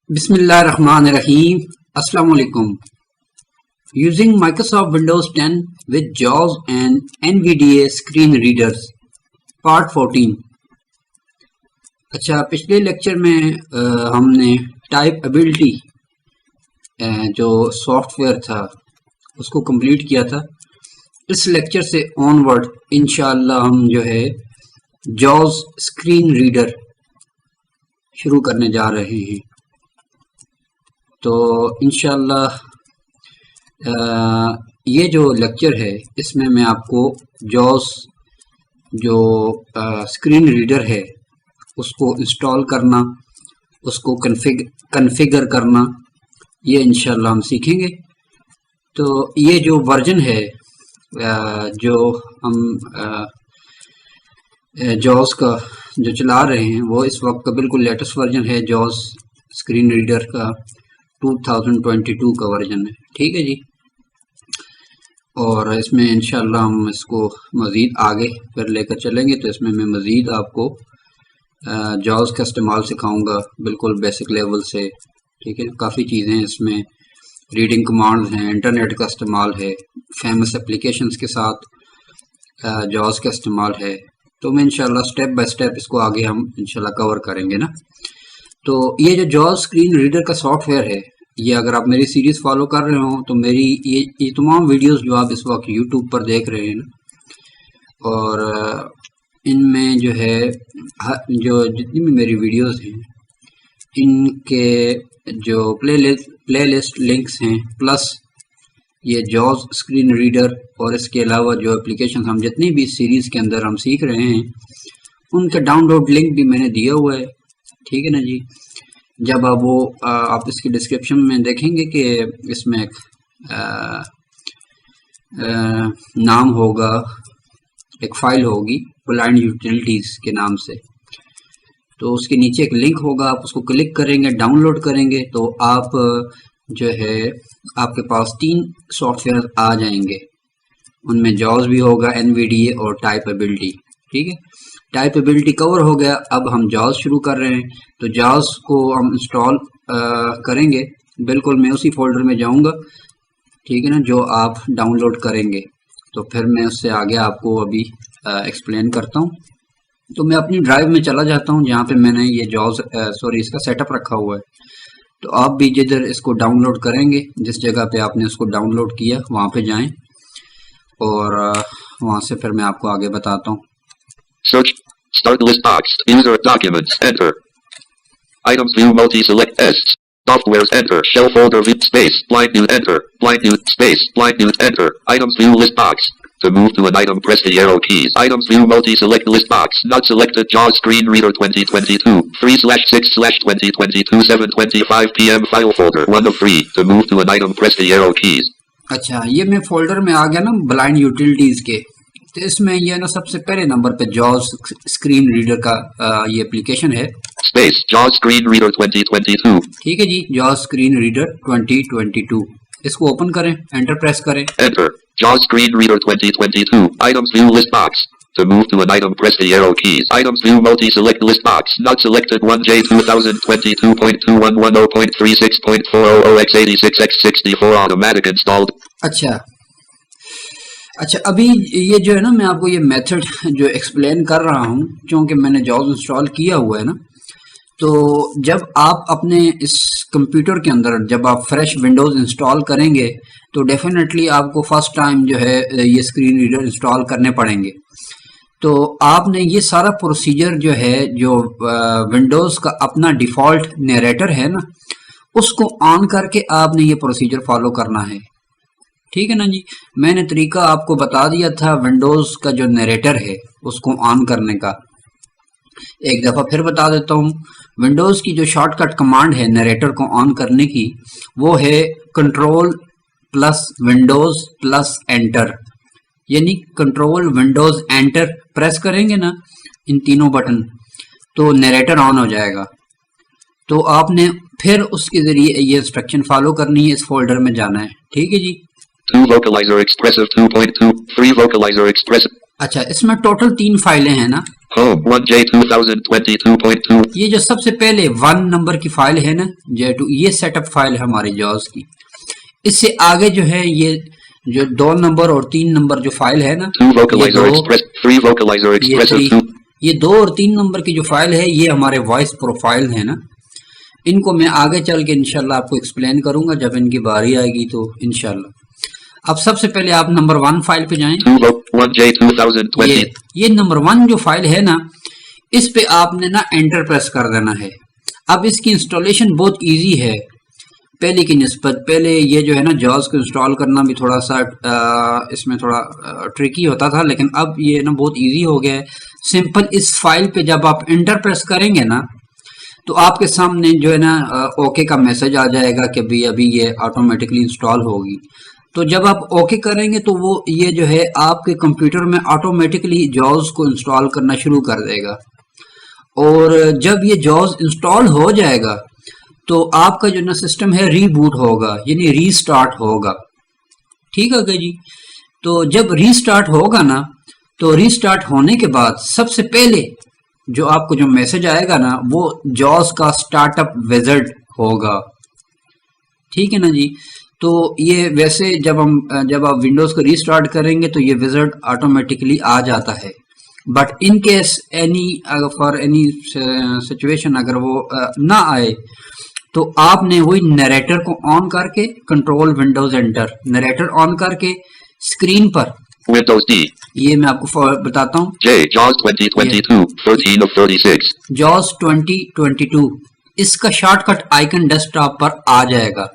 Bismillahirrahmanirrahim. Assalamu alaikum. Using Microsoft Windows 10 with JAWS and NVDA screen readers, Part 14. अच्छा, पिछले lecture में हमने type ability जो software था उसको कंप्लीट किया था। इस लेक्चर से ऑनवर्ड इंशाअल्लाह हम जो है JAWS स्क्रीन रीडर शुरू करने जा रहे हैं। तो इंशाअल्लाह ये जो लेक्चर है इसमें मैं आपको JAWS जो स्क्रीन रीडर है उसको इंस्टॉल करना, उसको कन्फिगर करना, ये इंशाअल्लाह हम सीखेंगे। तो ये जो वर्जन है जो हम JAWS का जो चला रहे हैं वो इस वक्त का बिल्कुल लेटेस्ट वर्जन है। JAWS स्क्रीन रीडर का 2022 का वर्जन है, ठीक है जी। और इसमें इंशाल्लाह हम इसको मज़ीद आगे फिर लेकर चलेंगे। तो इसमें मैं मज़ीद आपको JAWS का इस्तेमाल सिखाऊंगा बिल्कुल बेसिक लेवल से, ठीक है। काफ़ी चीज़ें इसमें रीडिंग कमांड्स हैं, इंटरनेट का इस्तेमाल है, फेमस एप्लीकेशंस के साथ JAWS का इस्तेमाल है। तो मैं इंशाल्लाह स्टेप बाय स्टेप इसको आगे हम इंशाल्लाह कवर करेंगे ना। तो ये जो JAWS स्क्रीन रीडर का सॉफ्टवेयर है, ये अगर आप मेरी सीरीज़ फॉलो कर रहे हो तो मेरी ये तमाम वीडियोस जो आप इस वक्त यूट्यूब पर देख रहे हैं ना, और इनमें जो है जो जितनी भी मेरी वीडियोस हैं इनके जो प्लेलिस्ट लिंक्स हैं, प्लस ये JAWS स्क्रीन रीडर और इसके अलावा जो एप्लीकेशन हम जितनी भी सीरीज़ के अंदर हम सीख रहे हैं उनका डाउनलोड लिंक भी मैंने दिया हुआ है, ठीक है ना जी। जब आप इसकी डिस्क्रिप्शन में देखेंगे कि इसमें एक नाम होगा, एक फ़ाइल होगी ब्लाइंड यूटिलिटीज़ के नाम से, तो उसके नीचे एक लिंक होगा, आप उसको क्लिक करेंगे, डाउनलोड करेंगे तो आप जो है आपके पास 3 सॉफ्टवेयर आ जाएंगे। उनमें JAWS भी होगा, NVDA और टाइप एबिलिटी, ठीक है। टाइप एबिलिटी कवर हो गया, अब हम JAWS शुरू कर रहे हैं। तो JAWS को हम इंस्टॉल करेंगे, बिल्कुल मैं उसी फोल्डर में जाऊंगा, ठीक है ना, जो आप डाउनलोड करेंगे। तो फिर मैं उससे आगे आपको अभी एक्सप्लेन करता हूँ। तो मैं अपनी ड्राइव में चला जाता हूँ जहाँ पे मैंने ये JAWS इसका सेटअप रखा हुआ है। तो आप भी जिधर इसको डाउनलोड करेंगे, जिस जगह पे आपने उसको डाउनलोड किया वहाँ पे जाएं और वहाँ से फिर मैं आपको आगे बताता हूँ। Search. Start list box. User documents. Enter. Items view multi-select S. Softwares. Enter. Shell folder view space. Blind new. Enter. Blind new space. Blind new. Enter. Items view list box. To move to an item, press the arrow keys. Items view multi-select list box. Not selected. JAWS screen reader 2022. 3/6/2022 7:25 p.m. file folder 1 of 3. To move to an item, press the arrow keys. अच्छा, ये मैं folder में आ गया ना blind utilities के। तो इसमें ये ना सबसे पहले नंबर पे JAWS स्क्रीन रीडर का ये एप्लीकेशन है। Space JAWS screen reader 2022. ठीक है जी, JAWS स्क्रीन रीडर 2022। इसको ओपन करें, एंटर प्रेस करें। Enter. JAWS screen reader 2022. Items view list box. To move to an item, press the arrow keys. Items view multi-select list box. Not selected 1J 2022.2110.36.400x86x64 automatic installed. अच्छा, अभी ये जो है ना, मैं आपको ये मेथड जो एक्सप्लेन कर रहा हूँ क्योंकि मैंने JAWS इंस्टॉल किया हुआ है ना। तो जब आप अपने इस कंप्यूटर के अंदर जब आप फ्रेश विंडोज़ इंस्टॉल करेंगे तो डेफिनेटली आपको फर्स्ट टाइम जो है ये स्क्रीन रीडर इंस्टॉल करने पड़ेंगे। तो आपने ये सारा प्रोसीजर जो है, जो विंडोज़ का अपना डिफ़ॉल्ट नरेटर है ना, उसको ऑन करके आपने ये प्रोसीजर फॉलो करना है, ठीक है ना जी। मैंने तरीका आपको बता दिया था विंडोज़ का जो नरेटर है उसको ऑन करने का। एक दफ़ा फिर बता देता हूँ। विंडोज़ की जो शॉर्टकट कमांड है नरेटर को ऑन करने की, वो है control plus Windows plus enter. यानी कंट्रोल विंडोज़ एंटर प्रेस करेंगे ना, इन तीनों बटन, तो नरेटर ऑन हो जाएगा। तो आपने फिर उसके ज़रिए ये इंस्ट्रक्शन फॉलो करनी है, इस फोल्डर में जाना है, ठीक है जी। 2 Vocalizer Expressive 2.2 Free Vocalizer Expressive। अच्छा, इसमें टोटल 3 फाइलें हैं ना, Home 1J 2022.2. ये जो सबसे पहले 1 नंबर की फाइल है ना J2, ये सेटअप फाइल है हमारी JAWS की। इससे आगे जो है ये जो 2 नंबर और 3 नंबर जो फाइल है ना, 2 Vocalizer Express, 3 Vocalizer Expressive 2. ये 2 और 3 नंबर की जो फाइल है ये हमारे वॉइस प्रोफाइल है ना। इनको मैं आगे चल के इंशाल्लाह आपको एक्सप्लेन करूंगा जब इनकी बारी आएगी तो इंशाल्लाह। अब सबसे पहले आप नंबर 1 फाइल पे जाएं। 1J 2020. ये नंबर 1 जो फाइल है ना, इस पे आपने ना एंटर प्रेस कर देना है। अब इसकी इंस्टॉलेशन बहुत इजी है पहले की निस्बत। पहले ये जो है ना JAWS को इंस्टॉल करना भी थोड़ा सा इसमें थोड़ा ट्रिकी होता था, लेकिन अब ये ना बहुत इजी हो गया है। सिंपल इस फाइल पे जब आप एंटर प्रेस करेंगे ना तो आपके सामने जो है ना ओके का मैसेज आ जाएगा कि भाई अभी ये ऑटोमेटिकली इंस्टॉल होगी। तो जब आप ओके करेंगे तो वो ये जो है आपके कंप्यूटर में ऑटोमेटिकली JAWS को इंस्टॉल करना शुरू कर देगा। और जब ये JAWS इंस्टॉल हो जाएगा तो आपका जो ना सिस्टम है रीबूट होगा, यानी रीस्टार्ट होगा। ठीक है जी। तो जब रीस्टार्ट होगा ना तो रीस्टार्ट होने के बाद सबसे पहले जो आपको जो मैसेज आएगा ना वो JAWS का स्टार्टअप विज़ार्ड होगा। ठीक है ना जी। तो ये वैसे जब आप विंडोज को रीस्टार्ट करेंगे तो ये विज़ार्ड ऑटोमेटिकली आ जाता है, but in case for any situation अगर वो ना आए तो आपने वही नरेटर को ऑन करके control Windows enter, narrator on करके स्क्रीन पर Windows D. ये मैं आपको बताता हूँ। JAWS 2022, 13 of 36. JAWS 2022 इसका शॉर्टकट आइकन डेस्कटॉप पर आ जाएगा।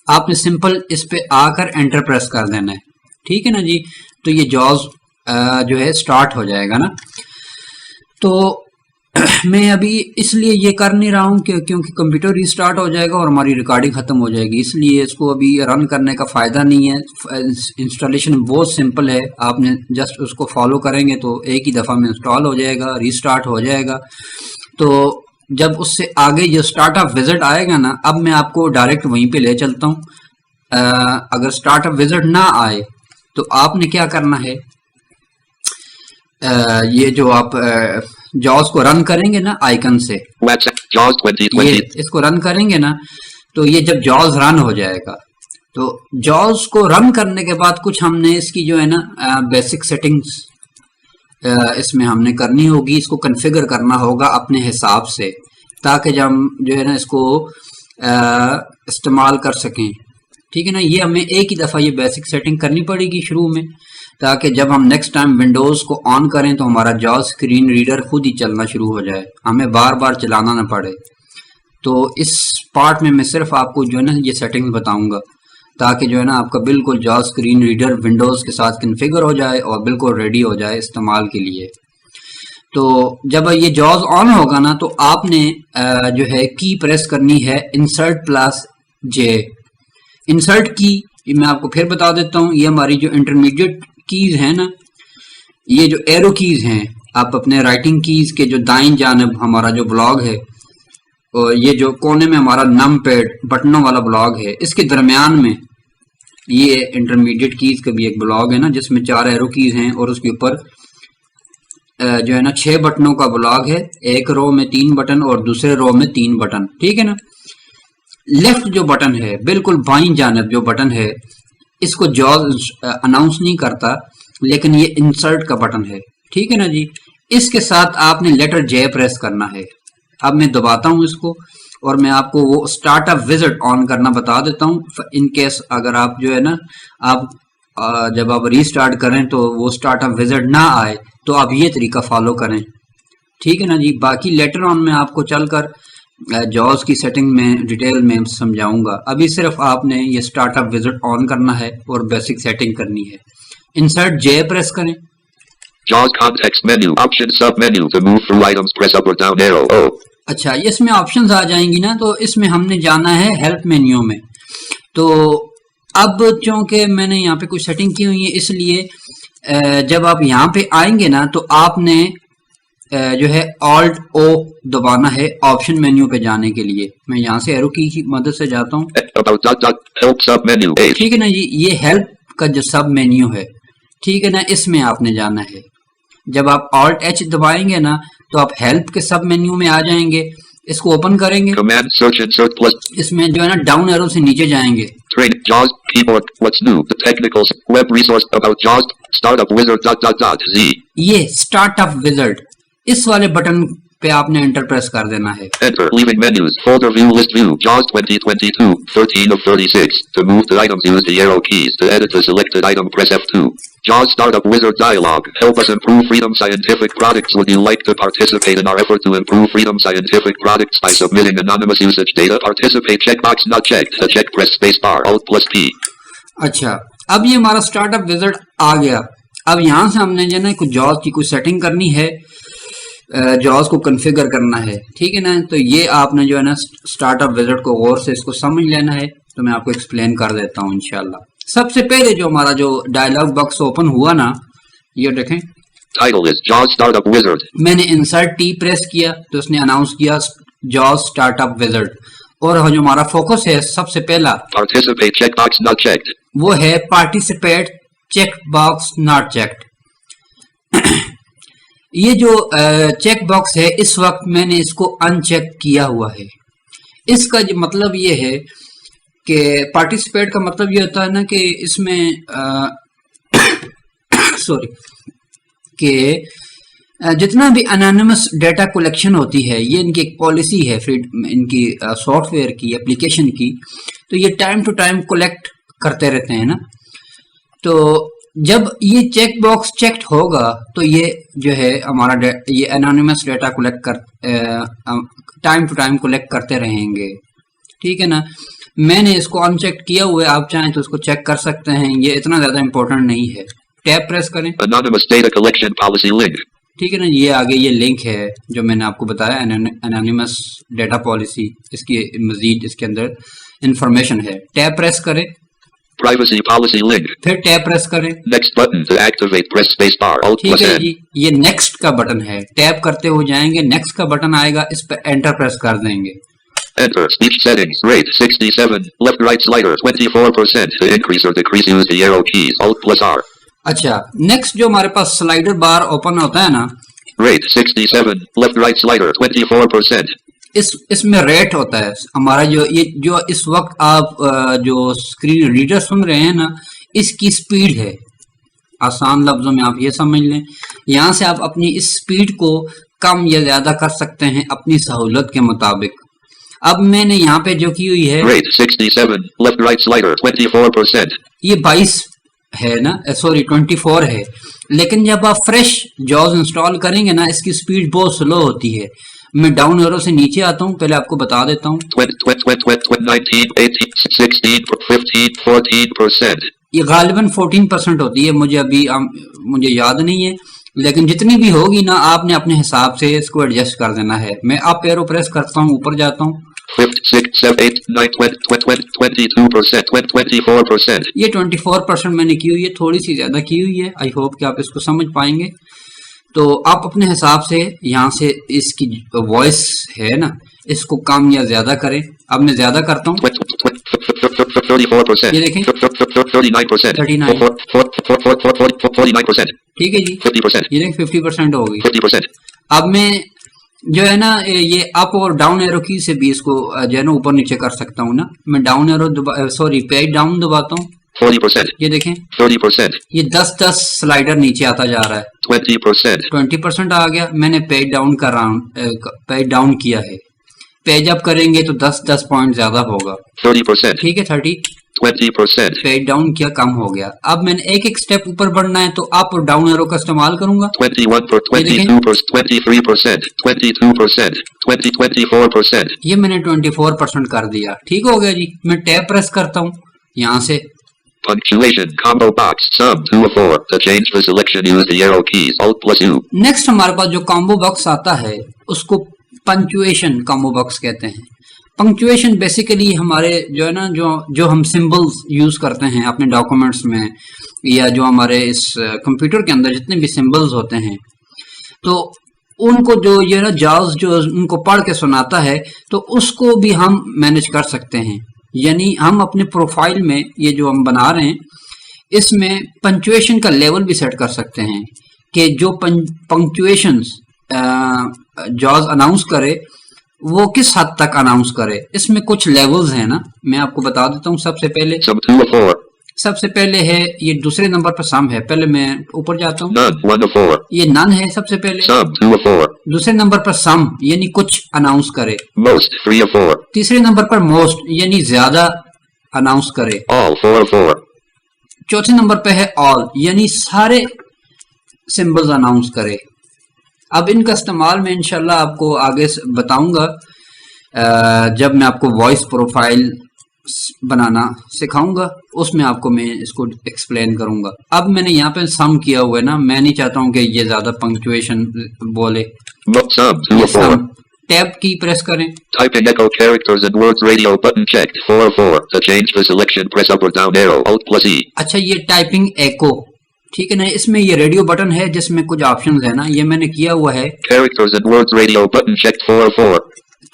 आपने सिंपल इस पे आकर एंटर प्रेस कर देना है। ठीक है ना जी। तो ये JAWS जो है स्टार्ट हो जाएगा ना। तो मैं अभी इसलिए ये कर नहीं रहा हूँ क्योंकि कंप्यूटर रीस्टार्ट हो जाएगा और हमारी रिकॉर्डिंग ख़त्म हो जाएगी, इसलिए इसको अभी रन करने का फ़ायदा नहीं है। इंस्टॉलेशन बहुत सिंपल है, आपने जस्ट उसको फॉलो करेंगे तो एक ही दफ़ा में इंस्टॉल हो जाएगा, रीस्टार्ट हो जाएगा। तो जब उससे आगे जो स्टार्टअप विज़ार्ड आएगा ना, अब मैं आपको डायरेक्ट वहीं पे ले चलता हूँ। अगर स्टार्टअप विज़ार्ड ना आए तो आपने क्या करना है, ये जो आप JAWS को रन करेंगे ना आइकन से, JAWS 2020. ये इसको रन करेंगे ना तो ये जब JAWS रन हो जाएगा तो JAWS को रन करने के बाद कुछ हमने इसकी जो है ना बेसिक सेटिंग्स इसमें हमने करनी होगी। इसको कॉन्फ़िगर करना होगा अपने हिसाब से, ताकि जब हम जो है ना इसको इस्तेमाल कर सकें। ठीक है ना। ये हमें एक ही दफ़ा ये बेसिक सेटिंग करनी पड़ेगी शुरू में, ताकि जब हम नेक्स्ट टाइम विंडोज़ को ऑन करें तो हमारा JAWS स्क्रीन रीडर खुद ही चलना शुरू हो जाए, हमें बार बार चलाना ना पड़े। तो इस पार्ट में मैं सिर्फ आपको जो है ना ये सेटिंग्स बताऊंगा, ताकि जो है ना आपका बिल्कुल JAWS स्क्रीन रीडर विंडोज़ के साथ कॉन्फ़िगर हो जाए और बिल्कुल रेडी हो जाए इस्तेमाल के लिए। तो जब ये JAWS ऑन होगा ना तो आपने जो है की प्रेस करनी है Insert+J। इंसर्ट की मैं आपको फिर बता देता हूँ, ये हमारी जो इंटरमीडिएट कीज हैं ना, ये जो एरो कीज हैं, आप अपने राइटिंग कीज के जो दाईं जानिब हमारा जो ब्लॉग है और ये जो कोने में हमारा नम पैड बटनों वाला ब्लॉग है, इसके दरमियान में ये इंटरमीडिएट कीज का भी एक ब्लॉग है ना, जिसमें 4 एरो कीज हैं और उसके ऊपर जो है ना 6 बटनों का ब्लॉग है। एक रो में 3 बटन और दूसरे रो में 3 बटन। ठीक है ना। लेफ्ट जो बटन है, बिल्कुल बाईं जानिब जो बटन है, इसको JAWS अनाउंस नहीं करता, लेकिन ये इंसर्ट का बटन है। ठीक है ना जी। इसके साथ आपने लेटर J प्रेस करना है। अब मैं दबाता हूँ इसको और मैं आपको वो स्टार्टअप विज़ार्ड ऑन करना बता देता हूँ, इन केस अगर आप जो है ना आप जब आप रीस्टार्ट करें तो वो स्टार्टअप विज़ार्ड ना आए तो आप ये तरीका फॉलो करें। ठीक है ना जी। बाकी लेटर ऑन मैं आपको चलकर JAWS की सेटिंग में डिटेल में समझाऊंगा। अभी सिर्फ आपने ये स्टार्टअप विज़ार्ड ऑन करना है और बेसिक सेटिंग करनी है। इंसर्ट J प्रेस करें। JAWS context menu, option sub menu, to move through items press up or down arrow. Oh. अच्छा, इसमें ऑप्शंस आ जाएंगी ना, तो इसमें हमने जाना है हेल्प मेन्यू में। तो अब चूंकि मैंने यहाँ पे कुछ सेटिंग की हुई है, इसलिए जब आप यहाँ पे आएंगे ना तो आपने जो है Alt O दबाना है ऑप्शन मेन्यू पे जाने के लिए। मैं यहाँ से एरो की मदद से जाता हूँ। ठीक है ना जी। ये हेल्प का जो सब मेन्यू है, ठीक है ना, इसमें आपने जाना है। जब आप Alt H दबाएंगे ना तो आप हेल्प के सब मेन्यू में आ जाएंगे। इसको ओपन करेंगे, Command search insert plus. इसमें जो है ना डाउन एरो से नीचे जाएंगे। Train JAWS keyboard. What's new? The technicals. Web resource about JAWS. Startup wizard. Z. ये स्टार्टअप विजर्ड, इस वाले बटन पे आपने एंटर प्रेस कर देना है। Enter. Leaving menus. Folder view list view. JAWS 2022. 13 of 36. To move the items, use the arrow keys. To edit the selected item, press F2. JAWS Startup Wizard dialog. Help us improve Freedom Scientific products. Would you like to participate in our effort to improve Freedom Scientific products by submitting anonymous usage data? Participate checkbox not checked. To check, press spacebar. Alt plus P. अच्छा, अब ये हमारा startup wizard आ गया। अब यहाँ से हमने जो है ना कुछ जॉब्स की कुछ सेटिंग करनी है, जॉब्स को कॉन्फ़िगर करना है, ठीक है ना। तो ये आपने जो है ना स्टार्टअप विजर्ड को गौर से इसको समझ लेना है। तो मैं आपको एक्सप्लेन कर देता हूँ इंशाल्लाह। सबसे पहले जो हमारा जो डायलॉग बॉक्स ओपन हुआ ना, ये देखें, Title is JAWS Startup Wizard. मैंने इंसर्ट टी प्रेस किया तो उसने अनाउंस किया JAWS स्टार्टअप विजर्ड। और जो हमारा फोकस है सबसे पहला, Participate checkbox not checked. वो है participate check box not checked. ये जो चेक बॉक्स है इस वक्त मैंने इसको अनचेक किया हुआ है। इसका जो मतलब ये है कि पार्टिसिपेट का मतलब ये होता है ना कि इसमें सॉरी कि जितना भी अनोनिमस डेटा कलेक्शन होती है, ये इनकी एक पॉलिसी है इनकी सॉफ्टवेयर की, एप्लीकेशन की। तो ये टाइम टू टाइम कलेक्ट करते रहते हैं ना। तो जब ये चेक बॉक्स चेक्ड होगा तो ये जो है हमारा ये एनोनिमस डेटा कलेक्ट कर टाइम टू टाइम कलेक्ट करते रहेंगे, ठीक है ना। मैंने इसको अनचेक किया हुआ है, आप चाहें तो इसको चेक कर सकते हैं, ये इतना ज्यादा इंपॉर्टेंट नहीं है। टैब प्रेस करें, Anonymous data collection policy link. ठीक है ना। ये आगे ये लिंक है जो मैंने आपको बताया, एनोनिमस डेटा पॉलिसी, इसकी मजीद इसके अंदर इंफॉर्मेशन है। टैब प्रेस करें, Privacy policy link. फिर टैब प्रेस करें, Next button to activate, press spacebar. Alt ठीक plus है N. जी। ये नेक्स्ट का बटन है, टैब करते हुए जाएंगे, नेक्स्ट का बटन आएगा, इस पर एंटर प्रेस कर देंगे। Enter speech settings. Rate 67. Left right slider 24%. To increase or decrease, use the arrow keys. Alt plus R. अच्छा, नेक्स्ट जो हमारे पास स्लाइडर बार ओपन होता है ना, Rate 67. Left right slider 24%. इसमें रेट होता है हमारा जो इस वक्त आप जो स्क्रीन रीडर सुन रहे हैं ना, इसकी स्पीड है। आसान लफ्जों में आप ये समझ लें, यहाँ से आप अपनी इस स्पीड को कम या ज्यादा कर सकते हैं अपनी सहूलत के मुताबिक। अब मैंने यहाँ पे जो की हुई है, Rate 67. Left right slider 24%. ये 22 है ना, सॉरी 24 है। लेकिन जब आप फ्रेश जॉज इंस्टॉल करेंगे ना, इसकी स्पीड बहुत स्लो होती है। मैं डाउन एरो से नीचे आता हूँ, पहले आपको बता देता हूँ। 19, 18, 16, 15, 14%. ये गालिबन 14% होती है, मुझे याद नहीं है, लेकिन जितनी भी होगी ना आपने अपने हिसाब से इसको एडजस्ट कर देना है। मैं अप एरो प्रेस करता हूँ, ऊपर जाता हूँ, 5, 6, 7, 8, 9, 22%, 24%. ये 24% मैंने की हुई है, थोड़ी सी ज्यादा की हुई है। आई होप कि आप इसको समझ पाएंगे। तो आप अपने हिसाब से यहाँ से इसकी वॉइस है ना, इसको कम या ज्यादा करें। अब मैं ज्यादा करता हूँ, 34%. ये देखें, 39%. 39, 49%. ठीक है जी। 50%. ये देखें 50% हो गई। 50%. अब मैं जो है ना ये अप और डाउन एरो की से भी इसको जो है ना ऊपर नीचे कर सकता हूँ ना। मैं down arrow sorry page down दबाता हूँ, 40%. ये देखें 30%. ये 10 स्लाइडर नीचे आता जा रहा है। 20%. 20% आ गया। मैंने पेज डाउन कर रहा हूँ, पेज डाउन किया है। पेज अप करेंगे तो 10 पॉइंट ज्यादा होगा, 30%. ठीक है। 30, 20%. पेज डाउन किया, कम हो गया। अब मैंने एक स्टेप ऊपर बढ़ना है तो अप और डाउन एरो का इस्तेमाल करूंगा। 21%, 22%, 23%, 22%, 24%. ये मैंने 24% कर दिया, ठीक हो गया जी। मैं टैब प्रेस करता हूँ यहाँ से, Punctuation combo box sum 2 of 4. To change the selection, use the arrow keys. Alt plus U. Next हमारे पास जो कॉम्बो बॉक्स आता है उसको पंक्चुएशन कॉम्बो बॉक्स कहते हैं। पंक्चुएशन बेसिकली हमारे जो है ना जो हम सिंबल्स यूज करते हैं अपने डॉक्यूमेंट्स में, या जो हमारे इस कंप्यूटर के अंदर जितने भी सिंबल्स होते हैं, तो उनको जो ये ना जाज जो उनको पढ़ के सुनाता है, तो उसको भी हम मैनेज कर सकते हैं। यानी हम अपने प्रोफाइल में ये जो हम बना रहे हैं, इसमें पंक्चुएशन का लेवल भी सेट कर सकते हैं कि जो पंक्चुएशंस जॉज अनाउंस करे वो किस हद तक अनाउंस करे। इसमें कुछ लेवल्स हैं ना, मैं आपको बता देता हूँ। सबसे पहले है ये दूसरे नंबर पर सम है, पहले मैं ऊपर जाता हूँ। ये नन है सबसे पहले। दूसरे नंबर पर सम यानी कुछ अनाउंस करे। तीसरे नंबर पर मोस्ट यानी ज्यादा अनाउंस करे। चौथे नंबर पे है ऑल यानी सारे सिंबल्स अनाउंस करे। अब इनका इस्तेमाल मैं इंशाल्लाह आपको आगे बताऊंगा जब मैं आपको वॉइस प्रोफाइल बनाना सिखाऊंगा, उसमें आपको मैं इसको एक्सप्लेन करूंगा। अब मैंने यहाँ पे सम किया हुआ है ना, मैं नहीं चाहता हूँ कि ये ज्यादा पंक्चुएशन बोले। टैब की प्रेस करें। Type in echo characters and words radio button checked 404 to change the selection press up or down arrow alt plus E। अच्छा ये टाइपिंग एको, ठीक है ना, इसमें ये रेडियो बटन है जिसमें कुछ ऑप्शंस है ना, ये मैंने किया हुआ है। Characters and words radio button checked 404।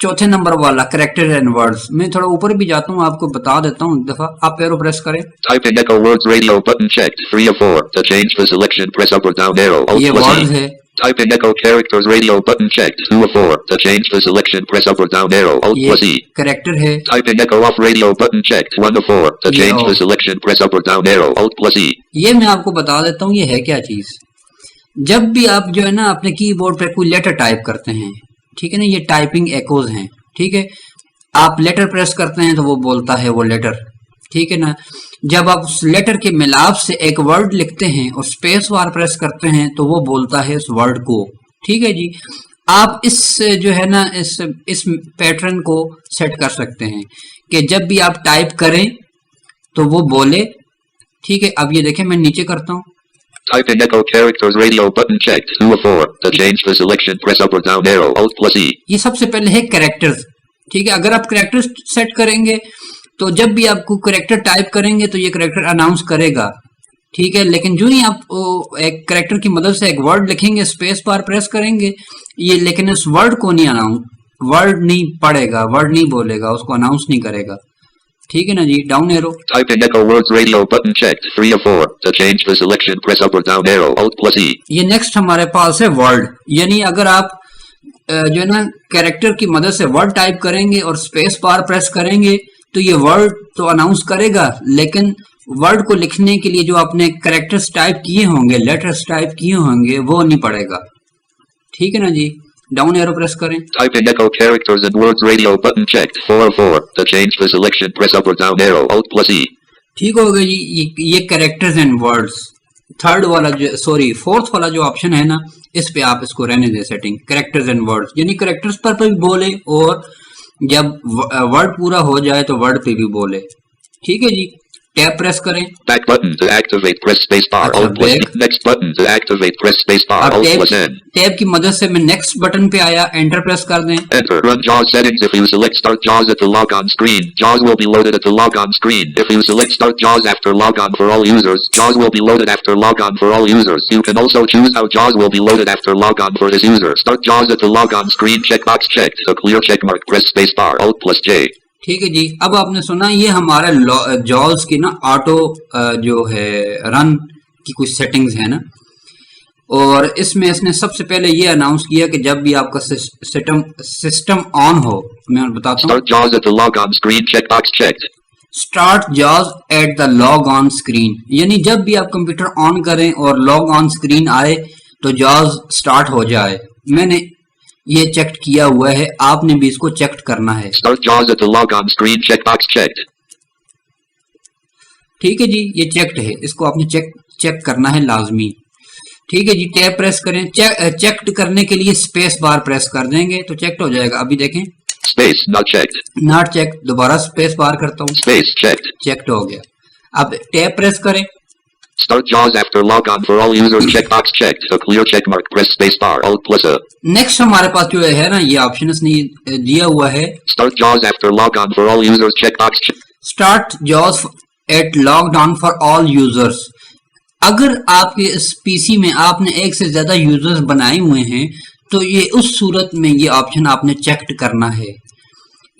चौथे नंबर वाला कैरेक्टर एंड वर्ड्स, मैं थोड़ा ऊपर भी जाता हूँ, आपको बता देता हूँ एक दफा। आप एरो प्रेस करें। Type in echo words radio button checked 3 of 4 to change the selection press up or down arrow alt ये plus वर्ड्स E। है। Type in echo characters radio button checked 2 of 4 to change the selection press up or down arrow alt plus E। Character है। Type in echo off radio button checked 1 of 4 to change the selection press up or down arrow alt plus E। ये मैं आपको बता देता हूँ ये है क्या चीज। जब भी आप जो है ना अपने कीबोर्ड पे कोई लेटर टाइप करते हैं, ठीक है ना, ये टाइपिंग एकोज हैं, ठीक है। आप लेटर प्रेस करते हैं तो वो बोलता है वो लेटर, ठीक है ना। जब आप उस लेटर के मिलाप से एक वर्ड लिखते हैं और स्पेस बार प्रेस करते हैं तो वो बोलता है उस वर्ड को, ठीक है जी। आप इस जो है ना इस पैटर्न को सेट कर सकते हैं कि जब भी आप टाइप करें तो वो बोले, ठीक है। अब ये देखें मैं नीचे करता हूँ। Type in echo characters radio button checked 2 of 4 to change the selection press up or down arrow alt plus E। ये सबसे पहले है कैरेक्टर्स, ठीक है। अगर आप कैरेक्टर्स सेट करेंगे तो जब भी आपको कैरेक्टर टाइप करेंगे तो ये कैरेक्टर अनाउंस करेगा, ठीक है। लेकिन जो ही आप एक कैरेक्टर की मदद से एक वर्ड लिखेंगे, स्पेस बार प्रेस करेंगे, ये लेकिन उस वर्ड को नहीं वर्ड नहीं पढ़ेगा, वर्ड नहीं बोलेगा, उसको अनाउंस नहीं करेगा, ठीक है ना जी। Down arrow. Type in echo words radio button checked 3 of 4 to change the selection press up or down arrow alt plus E। ये नेक्स्ट हमारे पास है वर्ड, यानी अगर आप जो है ना कैरेक्टर की मदद से वर्ड टाइप करेंगे और स्पेस बार प्रेस करेंगे तो ये वर्ड तो अनाउंस करेगा, लेकिन वर्ड को लिखने के लिए जो आपने कैरेक्टर्स टाइप किए होंगे, लेटर्स टाइप किए होंगे, वो नहीं पड़ेगा, ठीक है ना जी। डाउन एरो प्रेस करें। Type in echo characters and words radio button checked 4 of 4 to change the selection press up or down arrow alt plus E। ठीक हो गया जी। ये कैरेक्टर्स एंड वर्ड्स थर्ड वाला जो सॉरी फोर्थ वाला जो option है ना, इस पे आप इसको रहने दें सेटिंग, कैरेक्टर्स एंड वर्ड्स, यानी कैरेक्टर्स पर भी बोले और जब वर्ड पूरा हो जाए तो वर्ड पे भी बोले, ठीक है जी। टैब प्रेस करें। Back button to activate press space bar alt plus E। Next button to activate press space bar alt plus N। Tab की मदद से मैं नेक्स्ट बटन पे आया, एंटर प्रेस कर दें। Enter run JAWS settings। If you select start JAWS at the logon screen, JAWS will be loaded at the logon screen। If you select start JAWS after logon for all users, JAWS will be loaded after logon for all users। You can also choose how JAWS will be loaded after logon for this user। Start JAWS at the logon screen checkbox checked। To clear checkmark press space bar alt plus J। ठीक है जी। अब आपने सुना ये हमारा joules की ना auto जो है रन की कुछ सेटिंग्स है ना, और इसमें इसने सबसे पहले ये अनाउंस किया कि जब भी आपका सिस्टम ऑन हो, मैं बताता हूँ। Start JAWS at the logon screen checkbox checked। Start जॉज at the log on screen, यानी जब भी आप कंप्यूटर ऑन करें और लॉग ऑन स्क्रीन आए तो जॉज स्टार्ट हो जाए। मैंने ये चेक किया हुआ है, आपने भी इसको चेक करना है। Start JAWS at the logon screen checkbox checked। ठीक है जी, ये चेक्ड है, इसको आपने चेक करना है लाजमी, ठीक है जी। टैब प्रेस करें। चेक करने के लिए स्पेस बार प्रेस कर देंगे तो चेक हो जाएगा। अभी देखें Space not checked। Not check, दोबारा स्पेस बार करता हूँ, Space checked। चेक्ड हो गया। अब टैब प्रेस करें। Start JAWS after logon for all users checkbox checked। To clear checkmark press space bar alt plus A। Next हमारे पास जो है ना, ये ऑप्शन इसने दिया हुआ है। Start JAWS after logon for all users checkbox checked। Start जॉज at log down for all users. अगर आपके इस पीसी में आपने एक से ज्यादा यूजर्स बनाए हुए हैं तो ये उस सूरत में ये ऑप्शन आपने चेक करना है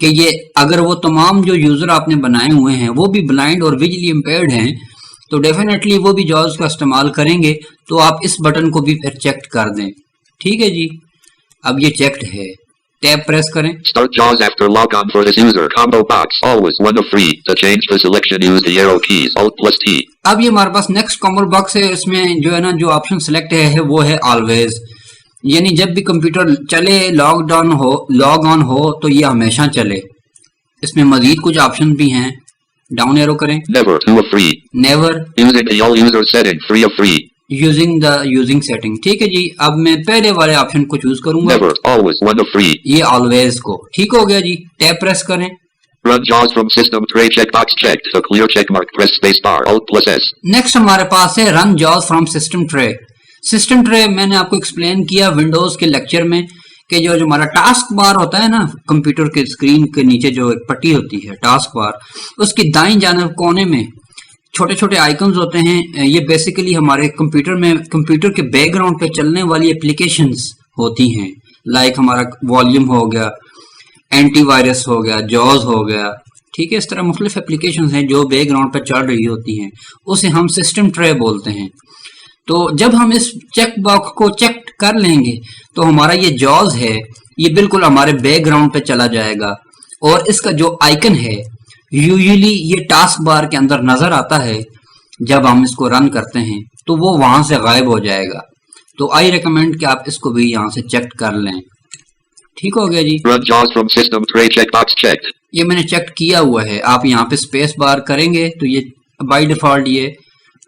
कि ये अगर वो तमाम जो यूजर आपने बनाए हुए हैं वो भी ब्लाइंड और विजुअली इम्पेयर्ड हैं, तो डेफिनेटली वो भी जॉज का इस्तेमाल करेंगे, तो आप इस बटन को भी फिर चेक कर दें। ठीक है जी, अब ये चेक्ड है, टैब प्रेस करें। Start JAWS after logon for this user. Combo box. Always one of free. To change the selection, use the arrow keys. Alt+T. अब ये हमारे पास नेक्स्ट कॉम्बो बॉक्स है, इसमें जो है ना जो ऑप्शन सेलेक्ट है वो है ऑलवेज, यानी जब भी कंप्यूटर चले, लॉग ऑन हो तो ये हमेशा चले। इसमें मजीद कुछ ऑप्शन भी हैं, डाउन एरो करें। Never to a free. Never, Using the all user setting. Free of free. Using the using setting. ठीक है जी, अब मैं पहले वाले ऑप्शन को चूज करूंगा, Never. Always one of free. ये ऑलवेज को। ठीक हो गया जी, टैब प्रेस करें। Run JAWS from system tray checkbox checked. To clear checkmark, press spacebar. Alt+S. Next हमारे पास है run jaws from system tray. System tray मैंने आपको एक्सप्लेन किया विंडोज के लेक्चर में कि जो हमारा टास्क बार होता है ना, कंप्यूटर के स्क्रीन के नीचे जो एक पट्टी होती है टास्क बार, उसकी दाईं जानब कोने में छोटे छोटे आइकन्स होते हैं। ये बेसिकली हमारे कंप्यूटर में कंप्यूटर के बैकग्राउंड पे चलने वाली एप्लीकेशंस होती हैं, लाइक हमारा वॉल्यूम हो गया, एंटीवायरस हो गया, जॉज हो गया। ठीक है, इस तरह मुख्तलिफ एप्लीकेशंस हैं जो बैकग्राउंड पर चल रही होती हैं, उसे हम सिस्टम ट्रे बोलते हैं। तो जब हम इस चेक बॉक्स को चेक कर लेंगे तो हमारा ये जॉज है ये बिल्कुल हमारे बैकग्राउंड पे चला जाएगा, और इसका जो आइकन है यूजुअली ये टास्क बार के अंदर नजर आता है। जब हम इसको रन करते हैं तो वो वहां से गायब हो जाएगा। तो आई रिकमेंड कि आप इसको भी यहाँ से चेक कर लें। ठीक हो गया जी, Run JAWS from system tray checkbox checked. ये मैंने चेक किया हुआ है। आप यहाँ पे स्पेस बार करेंगे तो ये बाय डिफॉल्ट ये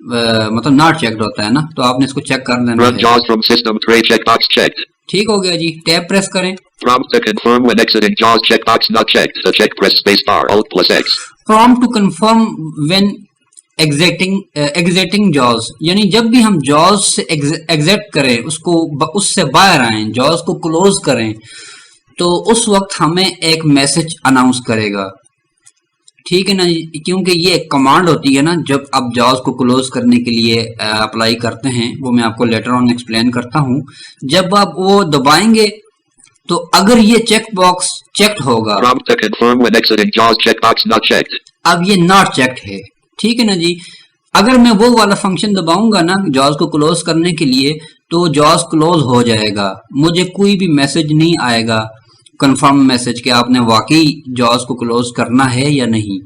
मतलब नॉट चेक्ड होता है ना, तो आपने इसको चेक कर लेना Run है। JAWS from system tray checkbox checked. ठीक हो गया जी, टैब प्रेस करें। Prompt to confirm when exiting JAWS checkbox not checked. To check, press spacebar. Alt+X. Prompt to confirm when exiting जॉज, यानी जब भी हम जॉज से एग्जिट करें, उससे बाहर आए, जॉज को क्लोज करें, तो उस वक्त हमें एक मैसेज अनाउंस करेगा। ठीक है ना, क्योंकि ये एक कमांड होती है ना, जब आप जॉज को क्लोज करने के लिए अप्लाई करते हैं, वो मैं आपको लेटर ऑन एक्सप्लेन करता हूँ। जब आप वो दबाएंगे तो अगर ये चेक बॉक्स चेक्ड होगा, Prompt to confirm when exiting JAWS checkbox not checked. अब ये नॉट चेक्ड है। ठीक है ना जी, अगर मैं वो वाला फंक्शन दबाऊंगा ना जॉज को क्लोज करने के लिए, तो जॉज क्लोज हो जाएगा, मुझे कोई भी मैसेज नहीं आएगा कंफर्म मैसेज कि आपने वाकई जॉज को क्लोज करना है या नहीं।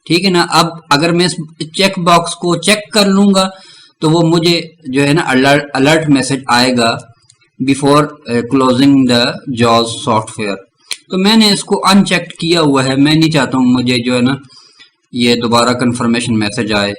ठीक है ना, अब अगर मैं इस चेक बॉक्स को चेक कर लूंगा तो वो मुझे जो है ना अलर्ट मैसेज आएगा before closing the jaws software. तो मैंने इसको अनचेक किया हुआ है, मैं नहीं चाहता हूँ मुझे जो है ना ये दोबारा कंफर्मेशन मैसेज आए।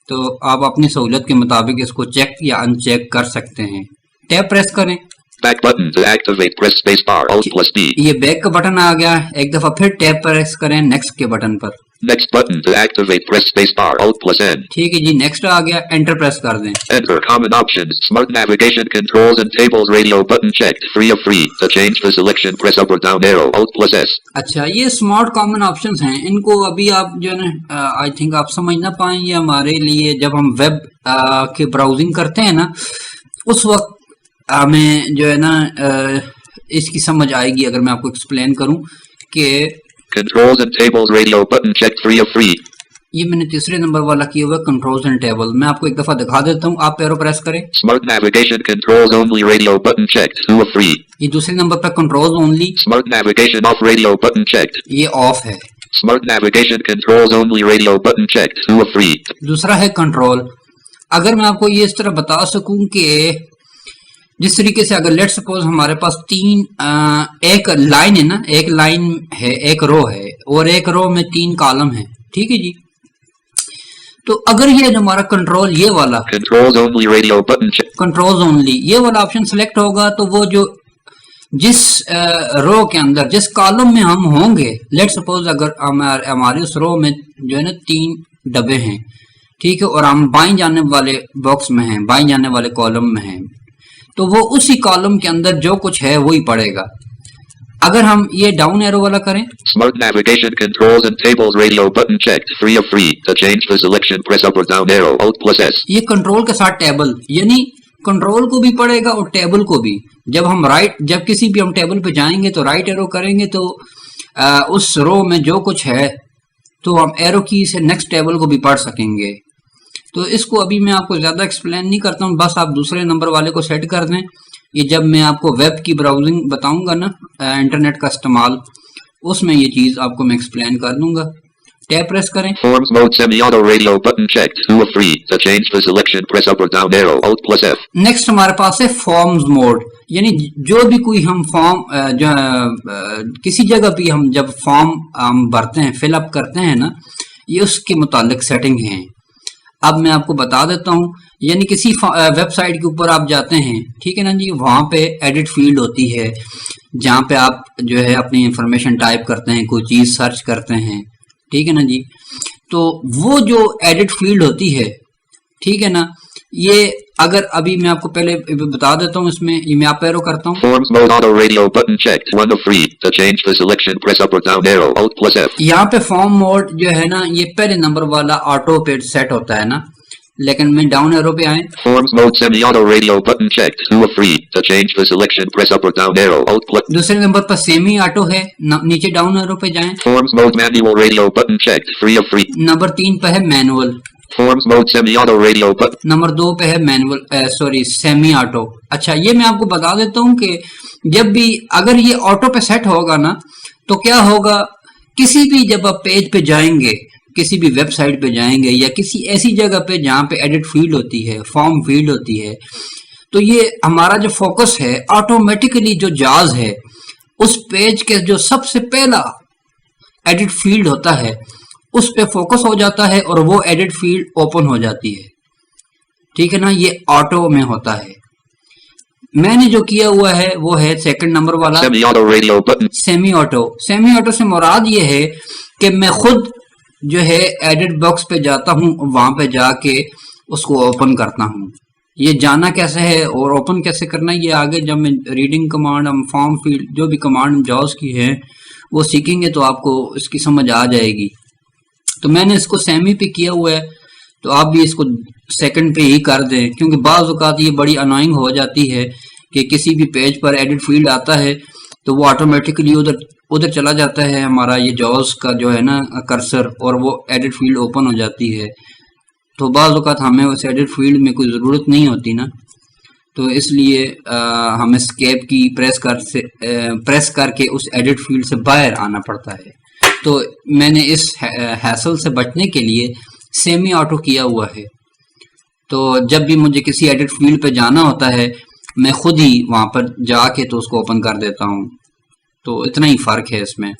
तो आप अपनी सहूलत के मुताबिक इसको चेक या अनचेक कर सकते हैं। टैब प्रेस करें। Back button to activate, press spacebar. Alt+D. ये बैक का बटन आ गया, एक दफा फिर टैब प्रेस करें नेक्स्ट के बटन पर। Next button to activate, press spacebar. Alt+N. ठीक है जी, नेक्स्ट आ गया, एंटर प्रेस कर दें। Enter common options. Smart navigation controls and tables. Radio button checked. Free of free. To change the selection, press up or down arrow. Alt+S. अच्छा, ये smart common options हैं, इनको अभी आप जो है ना आई थिंक आप समझ ना पाए, ये हमारे लिए जब हम वेब के ब्राउजिंग करते हैं ना, उस वक्त हमें जो है ना इसकी समझ आएगी अगर मैं आपको एक्सप्लेन करूं कि Controls and tables. Radio button checked. Free of free. ये मैंने तीसरे नंबर वाला किया हुआ कंट्रोल्स एंड टेबल। मैं आपको एक दफा दिखा देता हूँ, आप एरो प्रेस करें। Smart navigation controls only. Radio button checked. 2 of free. ये दूसरे नंबर पर controls only, Smart navigation off. Radio button checked. ये ऑफ है। Smart navigation controls only. Radio button checked. 2 of free. दूसरा है कंट्रोल। अगर मैं आपको ये इस तरह बता सकूं कि जिस तरीके से अगर लेट सपोज हमारे पास एक लाइन है ना, एक लाइन है, एक रो है, और एक रो में 3 कॉलम है। ठीक है जी, तो अगर ये हमारा कंट्रोल ये वाला Controls only. Radio button checked. Controls only ये वाला ऑप्शन सेलेक्ट होगा, तो वो जो जिस रो के अंदर जिस कॉलम में हम होंगे, लेट सपोज अगर हमारे उस रो में जो है ना 3 डब्बे हैं, ठीक है, और हम बाईं जाने वाले बॉक्स में हैं, बाईं जाने वाले कॉलम में हैं, तो वो उसी कॉलम के अंदर जो कुछ है वही पड़ेगा। अगर हम ये डाउन एरो वाला करें, Smart navigation controls and tables. Radio button checked. Free of free. To change the selection, press up or down arrow. Alt+S. ये कंट्रोल के साथ टेबल, यानी कंट्रोल को भी पड़ेगा और टेबल को भी। जब किसी भी हम टेबल पे जाएंगे तो राइट एरो करेंगे तो उस रो में जो कुछ है तो हम एरो की से नेक्स्ट टेबल को भी पढ़ सकेंगे। तो इसको अभी मैं आपको ज़्यादा एक्सप्लेन नहीं करता हूँ, बस आप दूसरे नंबर वाले को सेट कर दें। ये जब मैं आपको वेब की ब्राउजिंग बताऊंगा ना, इंटरनेट का इस्तेमाल, उसमें ये चीज़ आपको मैं एक्सप्लेन कर दूंगा। टैब प्रेस करें। Forms mode semi-auto radio button checked. 2 of 3. To change the selection, press up or down arrow. Alt plus F. Next हमारे पास है फॉर्म्स मोड, यानी जो भी कोई हम फॉर्म किसी जगह भी हम जब फॉर्म हम भरते हैं, फिल अप करते हैं ना, ये उसके मुतालिक सेटिंग हैं। अब मैं आपको बता देता हूँ, यानी किसी वेबसाइट के ऊपर आप जाते हैं, ठीक है ना जी, वहाँ पे एडिट फील्ड होती है जहाँ पे आप जो है अपनी इंफॉर्मेशन टाइप करते हैं, कोई चीज़ सर्च करते हैं, ठीक है ना जी। तो वो जो एडिट फील्ड होती है, ठीक है ना, ये अगर अभी मैं आपको पहले बता देता हूँ, इसमें ये मैं आप एरो करता हूँ। Forms mode auto radio button checked. 1 of 3. To change the selection, press up or down arrow. Alt plus F. यहाँ पे फॉर्म मोड जो है ना, ये पहले नंबर वाला ऑटो पे सेट होता है ना, लेकिन मैं डाउन एरो पे आए। Forms mode semi-auto radio button checked. 2 of 3. To change the selection, press up or down arrow. Alt plus. दूसरे नंबर पर सेमी ऑटो है, नीचे डाउन एरो पे जाएं। Forms mode manual radio button checked. 3 of 3. Number 3 पे है manual. Forms mode semi-auto radio button. Number 2 पे है मैनुअल सॉरी सेमी ऑटो। अच्छा, ये मैं आपको बता देता हूँ कि जब भी अगर ये ऑटो पे सेट होगा ना, तो क्या होगा, किसी भी जब आप पेज पे जाएंगे, किसी भी वेबसाइट पे जाएंगे या किसी ऐसी जगह पे जहाँ पे एडिट फील्ड होती है, फॉर्म फील्ड होती है, तो ये हमारा जो फोकस है ऑटोमेटिकली जो जाज है उस पेज के जो सबसे पहला एडिट फील्ड होता है उस पे फोकस हो जाता है और वो एडिट फील्ड ओपन हो जाती है, ठीक है ना। ये ऑटो में होता है। मैंने जो किया हुआ है वो है सेकंड नंबर वाला Semi-auto radio button. Semi auto. Semi auto से मुराद ये है कि मैं खुद जो है एडिट बॉक्स पे जाता हूँ, वहां पे जाके उसको ओपन करता हूँ। ये जाना कैसे है और ओपन कैसे करना है, ये आगे जब मैं रीडिंग कमांड, हम फॉर्म फील्ड जो भी कमांड जाव्स की है वो सीखेंगे तो आपको इसकी समझ आ जाएगी। तो मैंने इसको सेमी पे किया हुआ है, तो आप भी इसको सेकंड पे ही कर दें, क्योंकि बाज़ औक़ात ये बड़ी अनोइंग हो जाती है कि किसी भी पेज पर एडिट फील्ड आता है तो वो ऑटोमेटिकली उधर चला जाता है हमारा ये जॉस का जो है ना कर्सर, और वो एडिट फील्ड ओपन हो जाती है। तो बाज़ औक़ात हमें उस एडिट फील्ड में कोई ज़रूरत नहीं होती ना, तो इसलिए हमें एस्केप की प्रेस करके उस एडिट फील्ड से बाहर आना पड़ता है। तो मैंने इस हैसल से बचने के लिए सेमी ऑटो किया हुआ है। तो जब भी मुझे किसी एडिट फील्ड पे जाना होता है, मैं खुद ही वहां पर जाके तो उसको ओपन कर देता हूँ। तो इतना ही फर्क है इसमें।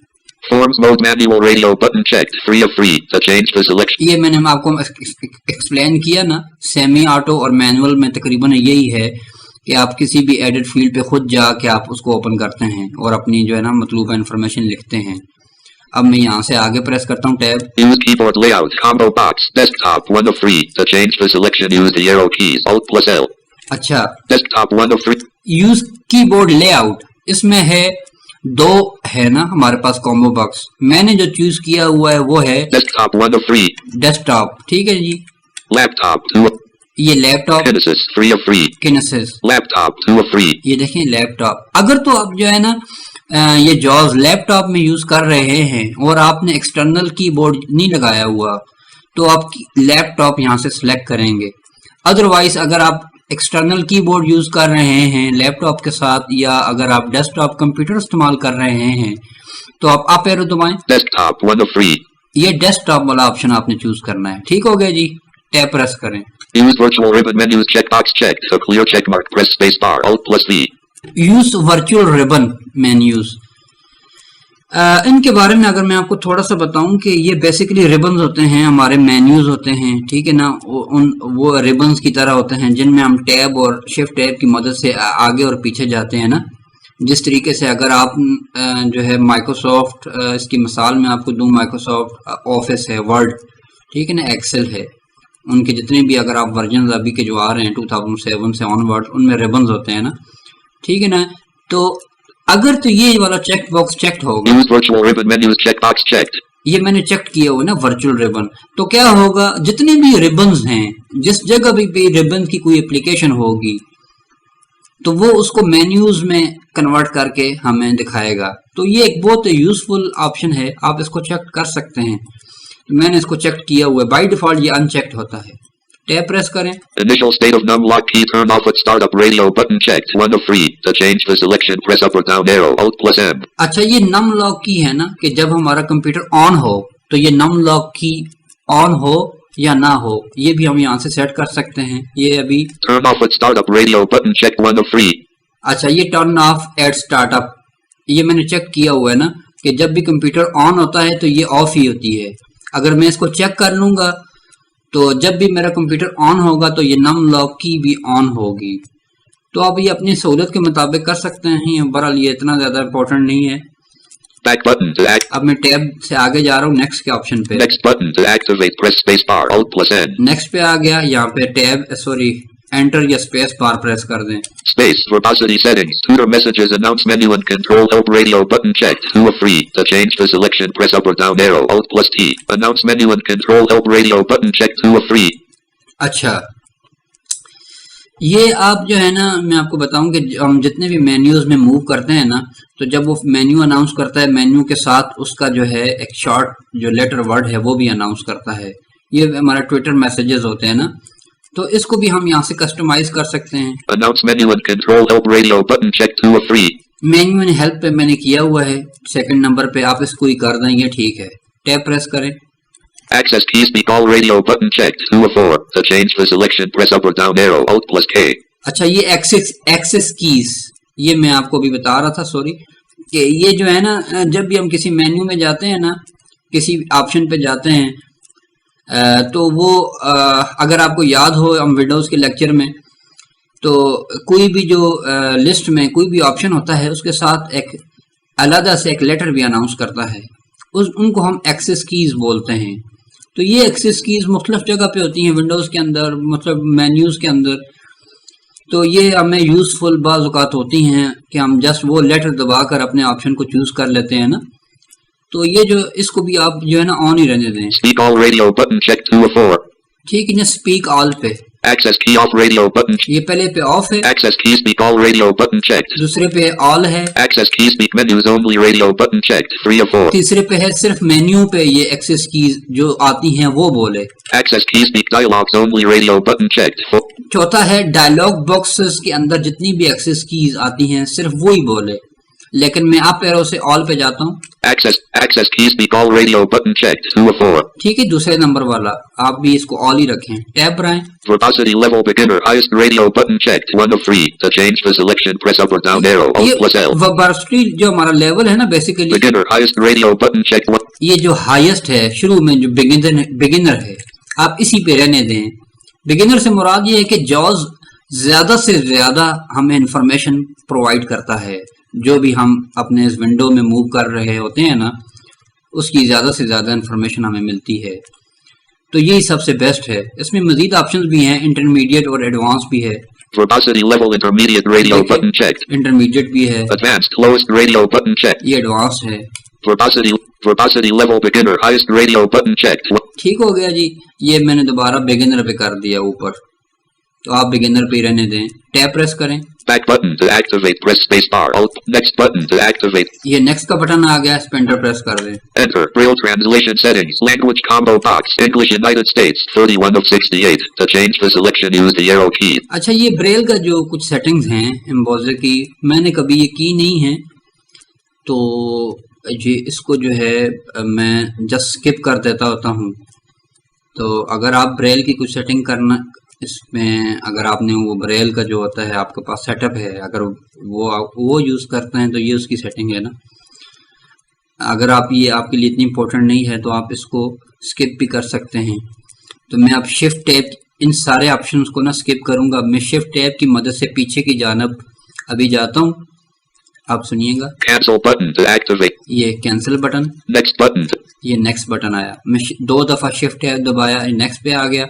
Forms mode manual radio button checked. 3 of 3. To change the selection. ये मैंने आपको एक्सप्लेन किया ना, सेमी ऑटो और मैनुअल में तकरीबन यही है कि आप किसी भी एडिट फील्ड पे खुद जाके आप उसको ओपन करते हैं और अपनी जो है ना मतलूबा इन्फॉर्मेशन लिखते हैं। अब मैं यहाँ से आगे प्रेस करता हूँ tab. Use keyboard layout combo box desktop 1 of 3. To change the selection, use the arrow keys Alt plus L. अच्छा, Desktop 1 of 3. Use keyboard layout, इसमें है 2 है ना हमारे पास कॉम्बो बॉक्स। मैंने जो चूज किया हुआ है वो है Desktop 1 of 3. डेस्कटॉप, ठीक है जी। Laptop 2 of ये laptop Kinesis 3 of 3. किनेसिस, Laptop 2 of 3. ये देखें लैपटॉप। अगर तो आप जो है ना ये जॉज लैपटॉप में यूज कर रहे हैं और आपने एक्सटर्नल कीबोर्ड नहीं लगाया हुआ, तो आप लैपटॉप यहाँ से सिलेक्ट करेंगे। अदरवाइज अगर आप एक्सटर्नल कीबोर्ड यूज कर रहे हैं लैपटॉप के साथ, या अगर आप डेस्कटॉप कंप्यूटर इस्तेमाल कर रहे हैं, तो आप अप एरो दबाएं। Desktop 1 of 3. ये डेस्कटॉप वाला ऑप्शन आपने चूज करना है, ठीक हो गया जी। टैब प्रेस करें। Use virtual ribbon menus checkbox checked. To clear checkmark, press space bar Alt plus V. Use virtual ribbon menus, इनके बारे में अगर मैं आपको थोड़ा सा बताऊं कि ये बेसिकली रिबन्स होते हैं, हमारे मेन्यूज होते हैं, ठीक है ना। वो रिबन्स की तरह होते हैं जिनमें हम टैब और शिफ्ट टैब की मदद से आगे और पीछे जाते हैं ना। जिस तरीके से अगर आप जो है माइक्रोसॉफ्ट, इसकी मिसाल मैं आपको दूं, माइक्रोसॉफ्ट ऑफिस है, वर्ड, ठीक है ना, एक्सेल है, उनके जितने भी अगर आप वर्जन अभी के जो आ रहे हैं 2007 से ऑनवर्ड, उनमें रिबन्स होते हैं ना, ठीक है ना। तो अगर तो ये वाला चेक बॉक्स चेक्ड होगा, Use virtual ribbon menus checkbox checked. ये मैंने चेक किया हुआ ना वर्चुअल रिबन, तो क्या होगा, जितने भी रिबन्स हैं, जिस जगह भी रिबन की कोई एप्लीकेशन होगी तो वो उसको मेन्यूज में कन्वर्ट करके हमें दिखाएगा। तो ये एक बहुत यूजफुल ऑप्शन है, आप इसको चेक कर सकते हैं। तो मैंने इसको चेक किया हुआ है, बाय डिफॉल्ट ये अनचेक्ड होता है, टैब प्रेस करें। Initial state of num lock key turn off at startup radio button checked 1 of 3. To change the selection press up or down arrow Alt plus M. अच्छा ये num lock की है ना कि जब हमारा कंप्यूटर ऑन हो तो ये नम लॉक की ऑन हो या ना हो, ये भी हम यहाँ से सेट कर सकते हैं। ये अभी Turn off at startup radio button checked 1 of 3. अच्छा ये टर्न ऑफ एट स्टार्टअप, ये मैंने चेक किया हुआ है ना कि जब भी कंप्यूटर ऑन होता है तो ये ऑफ ही होती है। अगर मैं इसको चेक कर लूंगा तो जब भी मेरा कंप्यूटर ऑन होगा तो ये नम लॉक की भी ऑन होगी। तो आप ये अपनी सहूलत के मुताबिक कर सकते हैं, बहरहाल ये इतना ज़्यादा इम्पोर्टेंट नहीं है। Back button to act. अब मैं टैब से आगे जा रहा हूँ नेक्स्ट के ऑप्शन पे। Next button to activate press space bar Alt plus N. Next पे आ गया, यहाँ पे टैब एंटर या स्पेस बार प्रेस कर दें। Space verbosity settings. Tutor messages announce menu and control help radio button checked 2 of 3. To change the selection press up or down arrow Alt plus T. Announce menu and control help radio button checked 2 of 3. अच्छा ये आप जो है ना मैं आपको बताऊं कि हम जितने भी मेन्यूज में मूव करते हैं ना तो जब वो मेन्यू अनाउंस करता है मेन्यू के साथ उसका जो है एक शॉर्ट जो लेटर वर्ड है वो भी अनाउंस करता है। ये हमारा ट्विटर मैसेजेस होते हैं ना, तो इसको भी हम यहाँ से कस्टमाइज कर सकते हैं। Announce menu and control help radio button checked 2 of 3. Menu and help पे मैंने किया हुआ है, सेकंड नंबर पे आप इसको ही कर देंगे, ठीक है। टैब प्रेस करें। Access key speak all radio button checked 2 of 4. To change the selection press up or down arrow Alt plus K. अच्छा ये एक्सेस कीज ये मैं आपको भी बता रहा था सॉरी कि ये जो है ना जब भी हम किसी मेन्यू में जाते हैं ना किसी ऑप्शन पे जाते हैं तो वो अगर आपको याद हो हम विंडोज़ के लेक्चर में तो कोई भी जो लिस्ट में कोई भी ऑप्शन होता है उसके साथ एक अलग से एक लेटर भी अनाउंस करता है, उनको हम एक्सेस कीज बोलते हैं। तो ये एक्सेस कीज मुख्तलिफ जगह पे होती हैं विंडोज़ के अंदर, मतलब मेन्यूज़ के अंदर। तो ये हमें यूज़फुल बाज़ औक़ात होती हैं कि हम जस्ट वो लेटर दबाकर अपने ऑप्शन को चूज़ कर लेते हैं ना, तो ये जो इसको भी आप जो है ना ऑन ही रहने दें। Speak all radio button checked 2 of 4. ठीक है ना, स्पीक ऑल पे Access key off radio button. ये पहले पे ऑफ है, Access key speak all radio button checked. दूसरे पे ऑल है, Access key speak menus only radio button checked 3 of 4. तीसरे पे है सिर्फ मेन्यू पे ये एक्सेस कीज जो आती हैं वो बोले। Access key speak dialogues only radio button checked 4. चौथा है डायलॉग बॉक्सेस के अंदर जितनी भी एक्सेस कीज आती हैं सिर्फ वो ही बोले, लेकिन मैं अप एरो से ऑल पे जाता हूँ। Access key speak all radio button checked 2 of 4. ठीक है, दूसरे नंबर वाला आप भी इसको ऑल ही रखें। टैब पर आएं। Verbosity level beginner highest radio button checked 1 of 3. To change the selection press up or down arrow Alt plus L. वर्बोसिटी जो हमारा लेवल है ना basically Beginner highest radio button checked 1. ये जो हाईएस्ट है शुरू में जो बिगिनर है आप इसी पे रहने दें। बिगिनर से मुराद ये है कि जॉज ज्यादा से ज्यादा हमें इंफॉर्मेशन प्रोवाइड करता है, जो भी हम अपने इस विंडो में मूव कर रहे होते हैं ना उसकी ज़्यादा से ज़्यादा इन्फॉर्मेशन हमें मिलती है, तो यही सबसे बेस्ट है। इसमें मज़ीद ऑप्शंस भी हैं, इंटरमीडिएट और एडवांस भी है। Verbosity level intermediate radio button checked. Intermediate भी है, Advanced lowest radio button checked. ये एडवांस है। Verbosity level beginner highest radio button checked. ठीक हो गया जी, ये मैंने दोबारा बिगिनर पे कर दिया ऊपर, तो आप बिगिनर पे ही रहने दें। टैब प्रेस करें। Back button to activate press space bar Alt. Next button to activate. ये नेक्स्ट का बटन आ गया, इस पे एंटर प्रेस कर दें। Enter Braille translation settings. Language combo box. English United States 31 of 68. To change the selection use the arrow key. अच्छा ये Braille का जो कुछ सेटिंग्स हैं एम्बोजर की मैंने कभी ये की नहीं है, तो ये इसको जो है मैं जस्ट स्किप कर देता होता हूँ। तो अगर आप ब्रेल की कुछ सेटिंग करना इसमें अगर आपने वो ब्रेल का जो होता है आपके पास सेटअप है, अगर वो यूज़ करते हैं तो ये उसकी सेटिंग है ना। अगर आप ये आपके लिए इतनी इम्पोर्टेंट नहीं है तो आप इसको स्किप भी कर सकते हैं। तो मैं अब शिफ्ट टैब इन सारे ऑप्शंस को ना स्किप करूँगा। मैं शिफ्ट टैब की मदद से पीछे की जानब अभी जाता हूँ, आप सुनिएगा। Cancel button to activate. ये कैंसिल बटन, Next button. ये नेक्स्ट बटन आया। मैं 2 दफ़ा शिफ्ट टैब दबाया, नेक्स्ट पे आ गया,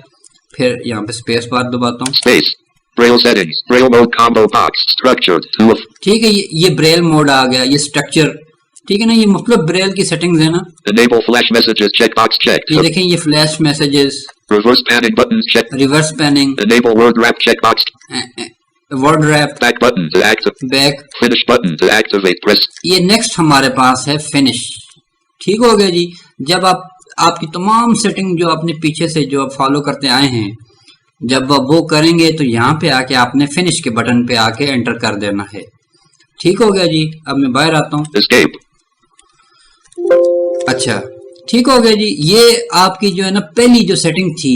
फिर यहाँ पे स्पेस बार दबाता हूँ। Space. Braille settings. Braille mode combo box. Structured 2 of. ठीक है, ये ब्रेल मोड आ गया, ये स्ट्रक्चर, ठीक है ना, ये मतलब ब्रेल की सेटिंग्स है ना। Enable flash messages checkbox checked. ये देखें, ये flash messages, Reverse panning buttons checked. Reverse panning, Enable word wrap checkbox. Word wrap, Back button to activate. Back, Finish button to activate. Press. ये next हमारे पास है finish. ठीक हो गया जी। जब आपकी तमाम सेटिंग जो आपने पीछे से जो आप फॉलो करते आए हैं जब वो करेंगे तो यहाँ पे आके आपने फिनिश के बटन पे आके एंटर कर देना है। ठीक हो गया जी। अब मैं बाहर आता हूँ। Escape. अच्छा, ठीक हो गया जी। ये आपकी जो है ना पहली जो सेटिंग थी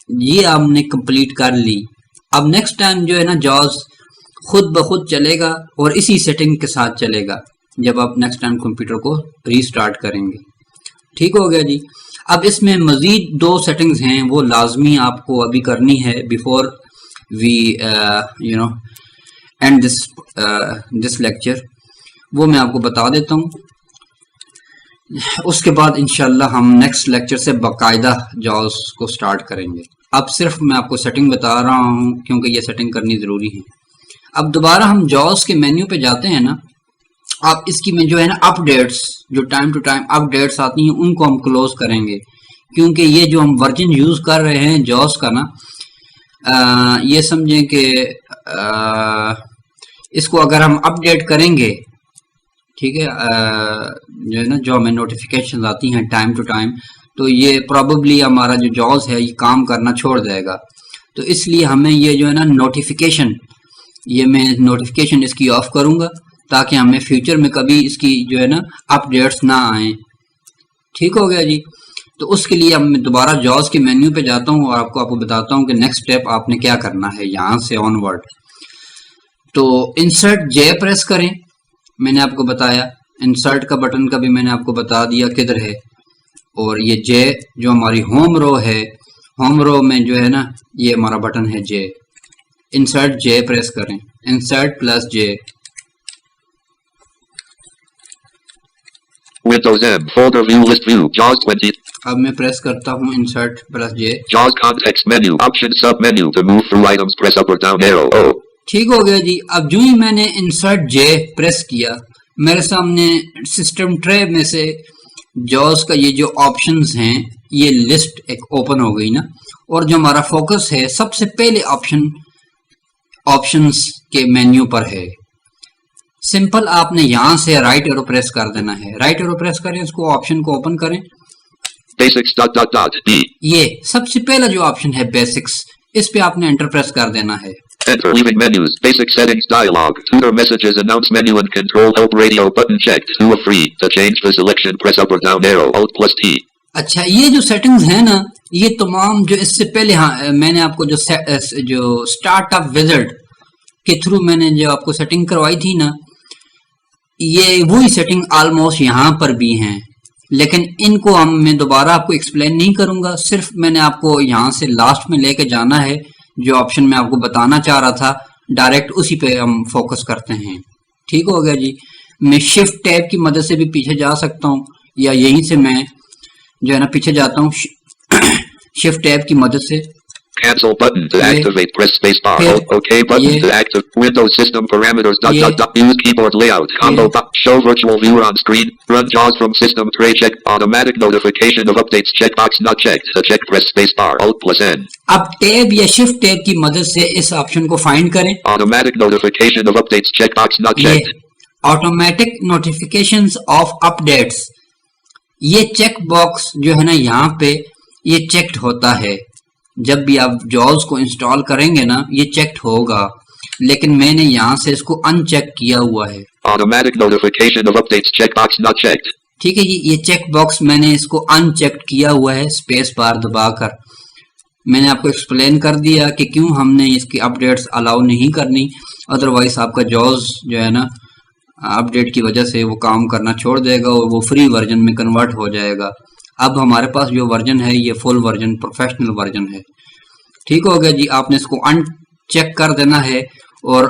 ये आपने कंप्लीट कर ली। अब नेक्स्ट टाइम जो है ना जॉज खुद ब खुद चलेगा और इसी सेटिंग के साथ चलेगा जब आप नेक्स्ट टाइम कंप्यूटर को रीस्टार्ट करेंगे। ठीक हो गया जी। अब इसमें मजीद 2 सेटिंग्स हैं, वो लाजमी आपको अभी करनी है before we you know end this lecture. वो मैं आपको बता देता हूँ, उसके बाद इंशाल्लाह हम नेक्स्ट लेक्चर से बाकायदा जॉज को स्टार्ट करेंगे। अब सिर्फ मैं आपको सेटिंग बता रहा हूँ क्योंकि ये सेटिंग करनी ज़रूरी है। अब दोबारा हम जॉज के मेन्यू पे जाते हैं ना, आप इसकी में जो है ना अपडेट्स, जो टाइम टू टाइम अपडेट्स आती हैं उनको हम क्लोज करेंगे, क्योंकि ये जो हम वर्जन यूज़ कर रहे हैं जॉज का ना, ये समझें कि इसको अगर हम अपडेट करेंगे, ठीक है, जो है ना जो हमें नोटिफिकेशन आती हैं टाइम टू टाइम, तो ये प्रॉबेबली हमारा जो जॉज है ये काम करना छोड़ देगा। तो इसलिए हमें ये जो है ना नोटिफिकेशन, ये मैं नोटिफिकेशन इसकी ऑफ करूँगा ताकि हमें फ्यूचर में कभी इसकी जो है ना अपडेट्स ना आए। ठीक हो गया जी। तो उसके लिए अब मैं दोबारा जॉज के मेन्यू पे जाता हूँ और आपको बताता हूँ कि नेक्स्ट स्टेप आपने क्या करना है यहाँ से ऑनवर्ड। तो इंसर्ट जे प्रेस करें, मैंने आपको बताया इंसर्ट का बटन का भी मैंने आपको बता दिया किधर है। और ये जे जो हमारी होम रो है, होम रो में जो है ना ये हमारा बटन है जे। इंसर्ट जे प्रेस करें, इंसर्ट प्लस जे। Windows M. Folder view list view. JAWS 20. अब मैं प्रेस करता हूँ insert plus J. JAWS context menu. Option sub menu. To move through items press up or down arrow. O. ठीक हो गया जी। अब जो ही मैंने इंसर्ट जे प्रेस किया, मेरे सामने सिस्टम ट्रे में से जॉज का ये जो ऑप्शंस हैं ये लिस्ट एक ओपन हो गई ना। और जो हमारा फोकस है सबसे पहले ऑप्शंस के मेन्यू पर है। सिंपल आपने यहाँ से राइट एरो प्रेस कर देना है। राइट एरो प्रेस करें, इसको ऑप्शन को ओपन करें। Basics B. ये सबसे पहला जो ऑप्शन है बेसिक्स, इस पे आपने एंटर प्रेस कर देना है। Enter. Leaving menus. Basic settings dialog. Tutor messages announce menu and control help radio button checked. 2 of 3. To change the selection press up or down arrow. Alt plus T. अच्छा, ये जो settings है ना, ये तमाम जो इससे पहले मैंने आपको जो स्टार्टअप विज़ार्ड के थ्रू मैंने जो आपको सेटिंग करवाई थी ना, ये वही सेटिंग ऑलमोस्ट यहाँ पर भी हैं, लेकिन इनको मैं दोबारा आपको एक्सप्लेन नहीं करूँगा। सिर्फ मैंने आपको यहाँ से लास्ट में लेके जाना है। जो ऑप्शन मैं आपको बताना चाह रहा था डायरेक्ट उसी पे हम फोकस करते हैं। ठीक हो गया जी। मैं शिफ्ट टैब की मदद से भी पीछे जा सकता हूँ, या यहीं से मैं जो है ना पीछे जाता हूँ शिफ्ट टैब की मदद से। Cancel button to activate press space bar. OK button to activate Windows system parameters. Use keyboard layout. Combo show virtual viewer on screen. Run JAWS from system tray check. Automatic notification of updates checkbox not checked. To check press space bar. Alt plus N. अब tab या shift tab की मदद से इस option को find करें। Automatic notification of updates checkbox not checked. Automatic notifications of updates, ये check box जो है ना यहाँ पे ये चेक्ड होता है। जब भी आप जॉज को इंस्टॉल करेंगे ना ये चेक्ड होगा, लेकिन मैंने यहाँ से इसको अनचेक किया हुआ है। Automatic notification of updates checkbox not checked. ठीक है जी, ये चेक बॉक्स मैंने इसको अनचेक्ड किया हुआ है स्पेस बार दबाकर। मैंने आपको एक्सप्लेन कर दिया कि क्यों हमने इसकी अपडेट्स अलाउ नहीं करनी, अदरवाइज आपका जॉज जो है ना अपडेट की वजह से वो काम करना छोड़ देगा और वो फ्री वर्जन में कन्वर्ट हो जाएगा। अब हमारे पास जो वर्जन है ये फुल वर्जन, प्रोफेशनल वर्जन है। ठीक हो गया जी। आपने इसको अनचेक कर देना है और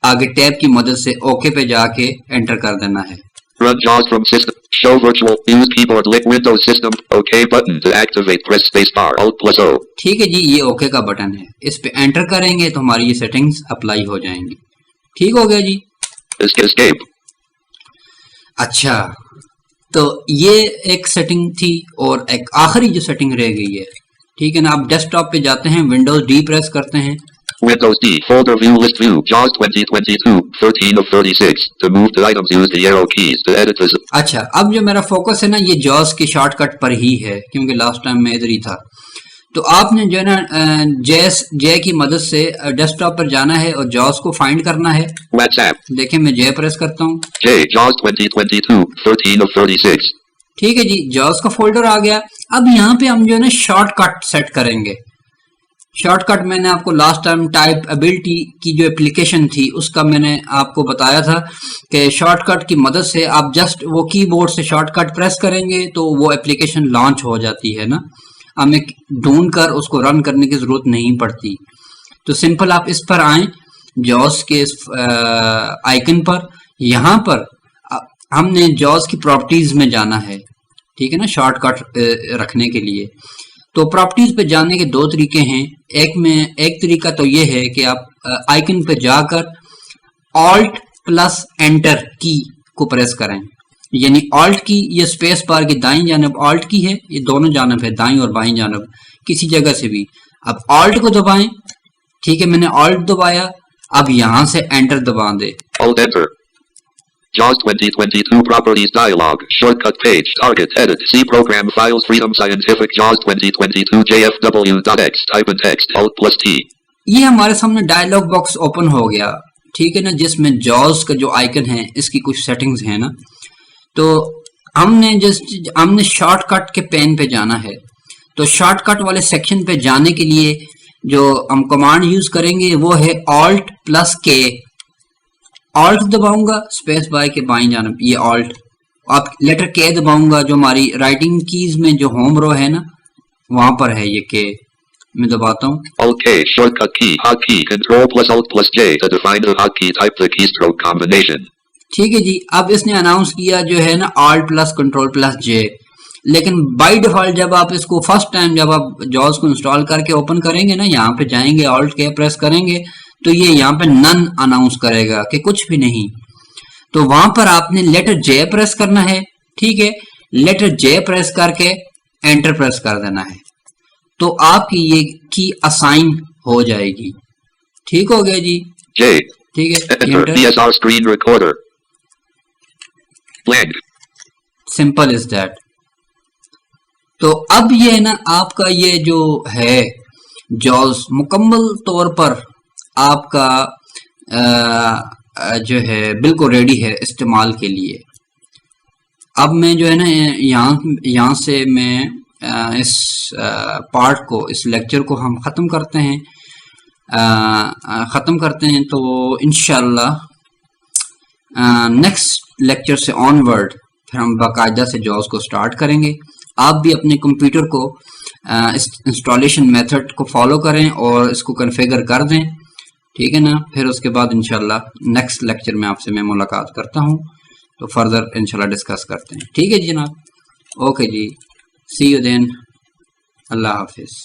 आगे टैब की मदद से ओके पे जाके एंटर कर देना है। Run JAWS from system. Show virtual. Use keyboard link. Windows system. OK button to activate press space bar. Alt plus O. ठीक है जी, ये ओके का बटन है, इस पे एंटर करेंगे तो हमारी ये सेटिंग्स अप्लाई हो जाएंगी। ठीक हो गया जी। Escape. अच्छा, तो ये एक सेटिंग थी और एक आखिरी जो सेटिंग रह गई है। ठीक है ना, आप डेस्कटॉप पे जाते हैं, विंडोज डी प्रेस करते हैं। Windows D. Folder view list view. JAWS 2022. 13 of 36. To move the items use the arrow keys. To edit this. अच्छा, अब जो मेरा फोकस है ना ये जॉज के शॉर्टकट पर ही है, क्योंकि लास्ट टाइम मैं इधर ही था। तो आपने जो है ना जे की मदद से डेस्कटॉप पर जाना है और जॉस को फाइंड करना है। WhatsApp. देखिए मैं जे प्रेस करता हूँ। J. JAWS 2022. 13 of 36. ठीक है जी, जॉस का फोल्डर आ गया। अब यहाँ पे हम जो है ना शॉर्टकट सेट करेंगे। शॉर्टकट मैंने आपको लास्ट टाइम टाइप एबिलिटी की जो एप्लीकेशन थी उसका मैंने आपको बताया था कि शॉर्टकट की मदद से आप जस्ट वो कीबोर्ड से शॉर्टकट प्रेस करेंगे तो वो एप्लीकेशन लॉन्च हो जाती है ना, हमें ढूंढ कर उसको रन करने की जरूरत नहीं पड़ती। तो सिंपल आप इस पर आए, जॉस के आइकन पर, यहाँ पर हमने जॉस की प्रॉपर्टीज में जाना है, ठीक है ना, शॉर्टकट रखने के लिए। तो प्रॉपर्टीज पे जाने के दो तरीके हैं। एक तरीका तो ये है कि आप आइकन पे जाकर ऑल्ट प्लस एंटर की को प्रेस करें, यानी ऑल्ट की ये स्पेस बार की दाईं जानब ऑल्ट की है, ये दोनों जानब है, दाईं और बाईं जानब, किसी जगह से भी। अब ऑल्ट को दबाएं, ठीक है, मैंने ऑल्ट दबाया, अब यहां से एंटर दबा दे। Alt enter. JAWS 2022 properties dialog. Shortcut page. Target. Edit. C program files. Freedom Scientific. JAWS 2022 JFW.x. Type in text. Alt plus T. ये हमारे सामने डायलॉग बॉक्स ओपन हो गया, ठीक है ना, जिसमें जॉस का जो आइकन है इसकी कुछ सेटिंग्स है ना। तो हमने शॉर्टकट के पेन पे जाना है। तो शॉर्टकट वाले सेक्शन पे जाने के लिए जो हम कमांड यूज करेंगे वो है ऑल्ट प्लस के। ऑल्ट दबाऊंगा स्पेस बार के बाईं जानब, ये ऑल्ट, आप लेटर के दबाऊंगा, जो हमारी राइटिंग कीज में जो होम रो है ना वहां पर है ये के। मैं दबाता हूँ Alt K. Shortcut key. Hotkey. Control plus Alt plus J to define the hotkey. Type the keystroke combination. ठीक है जी। अब इसने अनाउंस किया जो है ना ऑल्ट प्लस कंट्रोल प्लस जे, लेकिन बाय डिफॉल्ट जब आप इसको फर्स्ट टाइम जब आप जॉस को इंस्टॉल करके ओपन करेंगे ना, यहाँ पे जाएंगे ऑल्ट के प्रेस करेंगे तो ये यहाँ पे नन अनाउंस करेगा कि कुछ भी नहीं। तो वहां पर आपने लेटर जे प्रेस करना है, ठीक है, लेटर जे प्रेस करके एंटर प्रेस कर देना है, तो आपकी ये की असाइन हो जाएगी। ठीक हो गया जी, J. ठीक है, Enter. DSR screen recorder. Blank. Simple is that. तो अब ये ना आपका ये जो है जॉस मुकम्मल तौर पर आपका जो है बिल्कुल रेडी है इस्तेमाल के लिए। अब मैं जो है ना यहाँ से मैं इस पार्ट को, इस लेक्चर को हम ख़त्म करते हैं, तो इंशाल्लाह नेक्स्ट लेक्चर से ऑनवर्ड फिर हम बाकायदा से जॉस को स्टार्ट करेंगे। आप भी अपने कंप्यूटर को इस इंस्टॉलेशन मेथड को फॉलो करें और इसको कॉन्फ़िगर कर दें, ठीक है ना। फिर उसके बाद इंशाल्लाह नेक्स्ट लेक्चर में आपसे मैं मुलाकात करता हूँ, तो फर्दर इंशाल्लाह डिस्कस करते हैं। ठीक है जी जनाब, ओके जी, सी यू देन, अल्लाह हाफिज़।